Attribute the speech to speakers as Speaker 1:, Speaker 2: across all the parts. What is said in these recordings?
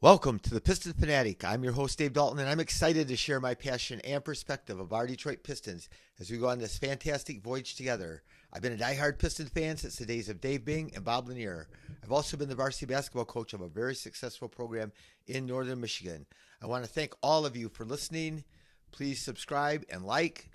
Speaker 1: Welcome to the Piston Fanatic. I'm your host, Dave Dalton, and I'm excited to share my passion and perspective of our Detroit Pistons as we go on this fantastic voyage together. I've been a diehard Piston fan since the days of Dave Bing and Bob Lanier. I've also been the varsity basketball coach of a very successful program in northern Michigan. I want to thank all of you for listening. Please subscribe and like.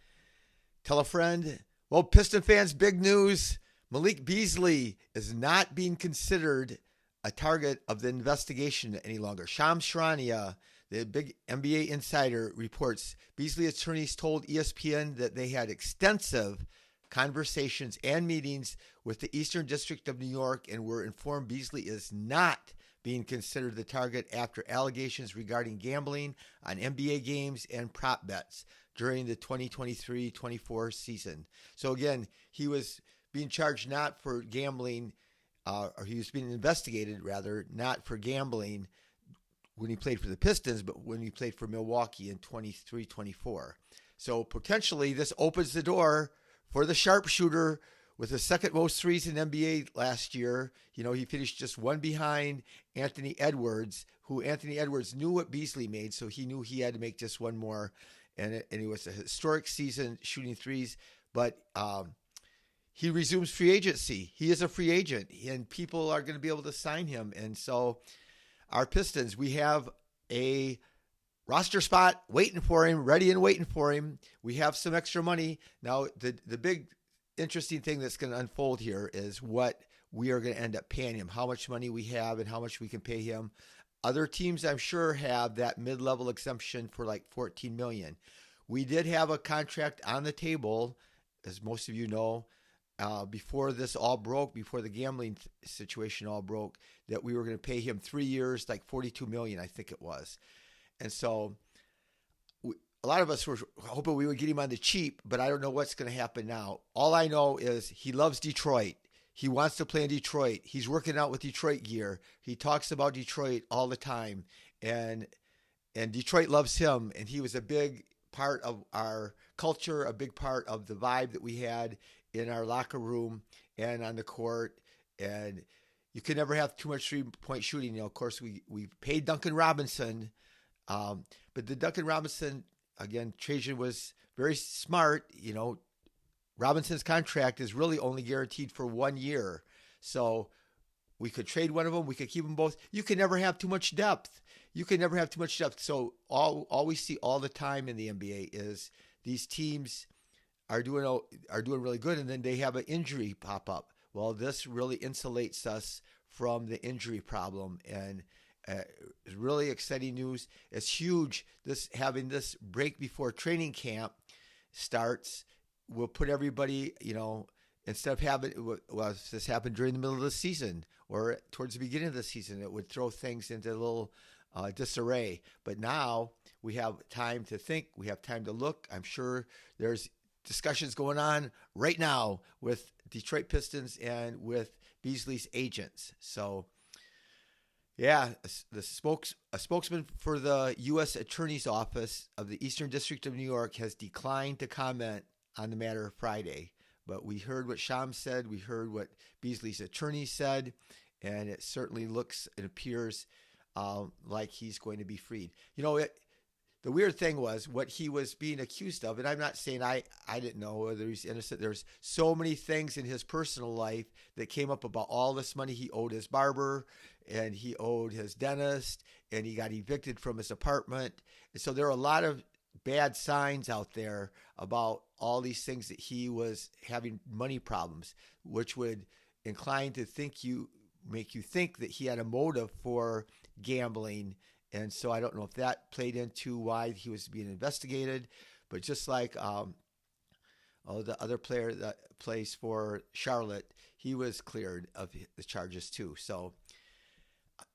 Speaker 1: Tell a friend. Well, Piston fans, big news. Malik Beasley is not being considered a target of the investigation any longer. Charania, the big NBA insider, reports Beasley attorneys told ESPN that they had extensive conversations and meetings with the Eastern District of New York and were informed Beasley is not being considered the target after allegations regarding gambling on NBA games and prop bets during the 2023-24 season. So again, he was being charged not for gambling, or he was being investigated, rather, not for gambling when he played for the Pistons, but when he played for Milwaukee in 23-24. So potentially this opens the door for the sharpshooter with the second most threes in NBA last year. You know, he finished just one behind Anthony Edwards, who Anthony Edwards knew what Beasley made, so he knew he had to make just one more. And it was a historic season shooting threes, but he resumes free agency. He is a free agent, and people are going to be able to sign him. And so our Pistons, we have a roster spot waiting for him, ready and waiting for him. We have some extra money. Now, the big interesting thing that's going to unfold here is what we are going to end up paying him, how much money we have and how much we can pay him. Other teams, I'm sure, have that mid-level exemption for like $14 million. We did have a contract on the table, as most of you know, before this all broke, before the gambling situation all broke, that we were going to pay him 3 years, like $42 million, I think it was. And so a lot of us were hoping we would get him on the cheap, but I don't know what's going to happen now. All I know is he loves Detroit. He wants to play in Detroit. He's working out with Detroit gear. He talks about Detroit all the time, and Detroit loves him. And he was a big part of our culture, a big part of the vibe that we had in our locker room and on the court. And you can never have too much 3-point shooting. You know, of course, we paid Duncan Robinson, but the Duncan Robinson, again, Trajan was very smart. You know, Robinson's contract is really only guaranteed for 1 year. So we could trade one of them. We could keep them both. You can never have too much depth. So all we see all the time in the NBA is these teams are doing really good, and then they have an injury pop up. Well, this really insulates us from the injury problem, and it's really exciting news. It's huge. Having this break before training camp starts will put everybody, you know, instead of having, well, if this happened during the middle of the season or towards the beginning of the season, it would throw things into a little disarray. But now we have time to think. We have time to look. I'm sure there's discussions going on right now with Detroit Pistons and with Beasley's agents. So, yeah, a spokesman for the U.S. Attorney's Office of the Eastern District of New York has declined to comment on the matter Friday. But we heard what Sham said. We heard what Beasley's attorney said. And it certainly looks and appears like he's going to be freed. You know, the weird thing was what he was being accused of. And I'm not saying I didn't know whether he's innocent. There's so many things in his personal life that came up about all this money he owed his barber and he owed his dentist and he got evicted from his apartment. And so there are a lot of bad signs out there about all these things that he was having money problems, which would incline to make you think that he had a motive for gambling. And so I don't know if that played into why he was being investigated, but just like the other player that plays for Charlotte, he was cleared of the charges too. So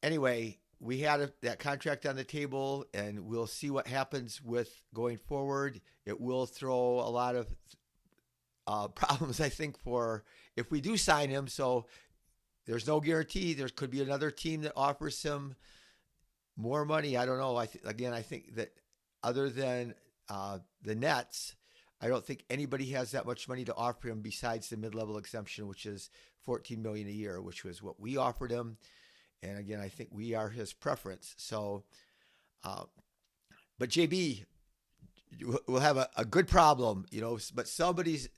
Speaker 1: anyway, we had that contract on the table, and we'll see what happens with going forward. It will throw a lot of problems, I think, for if we do sign him. So there's no guarantee. There could be another team that offers him more money. I don't know. I think that other than the Nets, I don't think anybody has that much money to offer him besides the mid-level exemption, which is $14 million a year, which was what we offered him. And again, I think we are his preference. So, but JB will have a good problem, but somebody's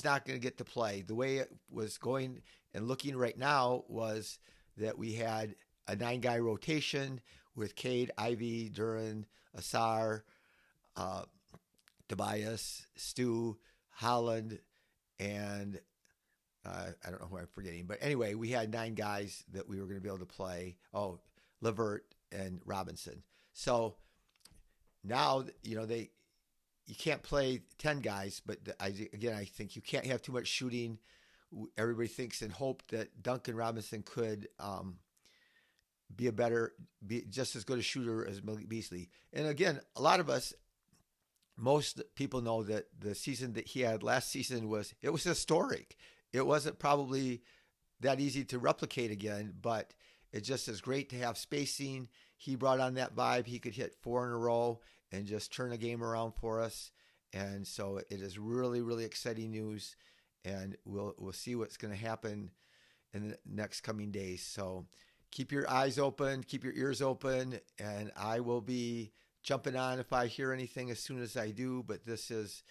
Speaker 1: not going to get to play. The way it was going and looking right now was that we had a 9-guy rotation with Cade, Ivy, Duran, Asar, Tobias, Stu, Holland, and I don't know who I'm forgetting. But anyway, we had 9 guys that we were going to be able to play. Oh, Levert and Robinson. So now, you can't play 10 guys, but I think you can't have too much shooting. Everybody thinks and hope that Duncan Robinson could be just as good a shooter as Malik Beasley. And again, a lot of us, most people know that the season that he had last season was historic. It wasn't probably that easy to replicate again, but it just is great to have spacing. He brought on that vibe. He could hit 4 in a row and just turn a game around for us. And so it is really, really exciting news. And we'll see what's going to happen in the next coming days. So keep your eyes open, keep your ears open, and I will be jumping on if I hear anything as soon as I do. But this is,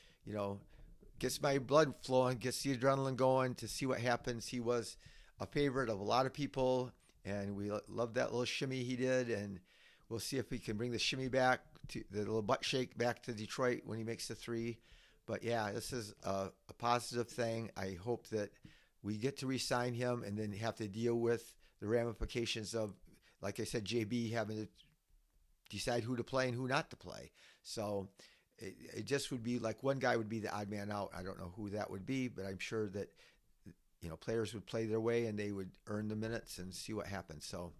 Speaker 1: gets my blood flowing, gets the adrenaline going to see what happens. He was a favorite of a lot of people, and we love that little shimmy he did. And we'll see if we can bring the shimmy back, to the little butt shake back to Detroit when he makes the 3. But yeah, this is a positive thing. I hope that we get to re-sign him and then have to deal with the ramifications of, like I said, JB having to decide who to play and who not to play. So it just would be like one guy would be the odd man out. I don't know who that would be, but I'm sure that players would play their way and they would earn the minutes and see what happens. So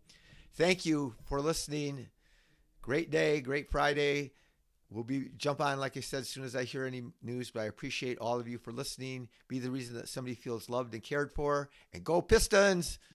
Speaker 1: thank you for listening. Great day, great Friday. We'll jump on, like I said, as soon as I hear any news, but I appreciate all of you for listening. Be the reason that somebody feels loved and cared for. And go Pistons!